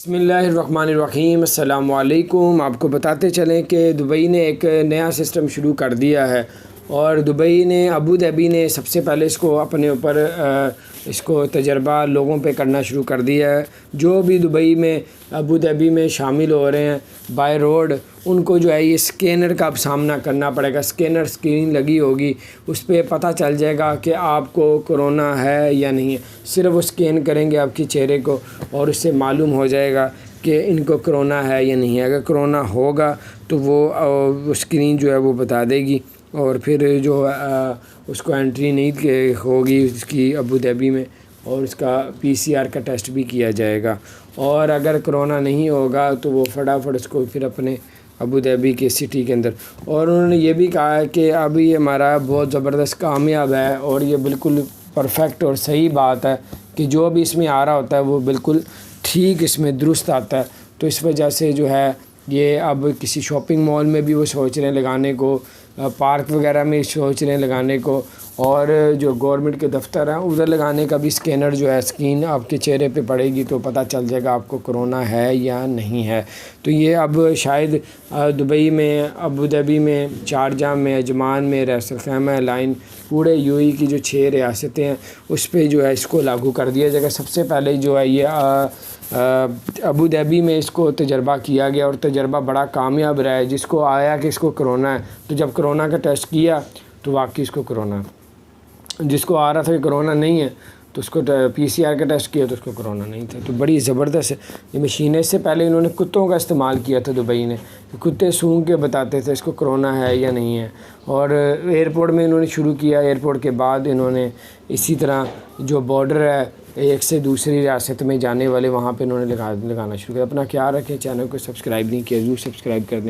بسم اللہ الرحمن الرحیم۔ السلام علیکم۔ آپ کو بتاتے چلیں کہ دبئی نے ایک نیا سسٹم شروع کر دیا ہے، اور دبئی نے ابوظہبی نے سب سے پہلے اس کو اپنے اوپر اس کو تجربہ لوگوں پہ کرنا شروع کر دیا ہے۔ جو بھی دبئی میں ابوظہبی میں شامل ہو رہے ہیں بائی روڈ، ان کو جو ہے یہ اسکینر کا اب سامنا کرنا پڑے گا۔ اسکینر اسکرین لگی ہوگی، اس پہ پتہ چل جائے گا کہ آپ کو کرونا ہے یا نہیں ہے۔ صرف وہ اسکین کریں گے آپ کے چہرے کو، اور اس سے معلوم ہو جائے گا کہ ان کو کرونا ہے یا نہیں ہے۔ اگر کرونا ہوگا تو وہ اسکرین جو ہے وہ بتا دے گی، اور پھر جو اس کو انٹری نہیں ہوگی اس کی ابوظہبی میں، اور اس کا PCR کا ٹیسٹ بھی کیا جائے گا۔ اور اگر کرونا نہیں ہوگا تو وہ فٹافٹ اس کو پھر اپنے ابوظہبی کے سٹی کے اندر، اور انہوں نے یہ بھی کہا ہے کہ اب یہ ہمارا بہت زبردست کامیاب ہے، اور یہ بالکل پرفیکٹ اور صحیح بات ہے کہ جو بھی اس میں آ رہا ہوتا ہے وہ بالکل ٹھیک اس میں درست آتا ہے۔ تو اس وجہ سے جو ہے یہ اب کسی شاپنگ مال میں بھی وہ سوچ رہے ہیں لگانے کو، پارک وغیرہ میں سوچ رہے ہیں لگانے کو، اور جو گورنمنٹ کے دفتر ہیں ادھر لگانے کا بھی اسکینر جو ہے اسکرین آپ کے چہرے پہ پڑے گی تو پتہ چل جائے گا آپ کو کرونا ہے یا نہیں ہے۔ تو یہ اب شاید دبئی میں، ابوظہبی میں، شارجہ میں، عجمان میں، راس الخیمہ، لائن، پورے UAE کی جو 6 ریاستیں ہیں اس پہ جو ہے اس کو لاگو کر دیا جائے گا۔ سب سے پہلے جو ہے یہ ابوظہبی میں اس کو تجربہ کیا گیا، اور تجربہ بڑا کامیاب رہا ہے۔ جس کو آیا کہ اس کو کرونا ہے تو جب کرونا کا ٹیسٹ کیا تو واقعی اس کو کرونا ہے۔ جس کو آ رہا تھا کہ کرونا نہیں ہے تو اس کو PCR کا ٹیسٹ کیا تو اس کو کرونا نہیں تھا۔ تو بڑی زبردست یہ مشینیں، اس سے پہلے انہوں نے کتوں کا استعمال کیا تھا دبئی نے، کتے سونگھ کے بتاتے تھے اس کو کرونا ہے یا نہیں ہے۔ اور ایئرپورٹ میں انہوں نے شروع کیا، ایئرپورٹ کے بعد انہوں نے اسی طرح جو بارڈر ہے ایک سے دوسری ریاست میں جانے والے، وہاں پہ انہوں نے لگانا شروع کیا۔ اپنا خیال رکھیں، چینل کو سبسکرائب نہیں کیا ضرور سبسکرائب کر دیں۔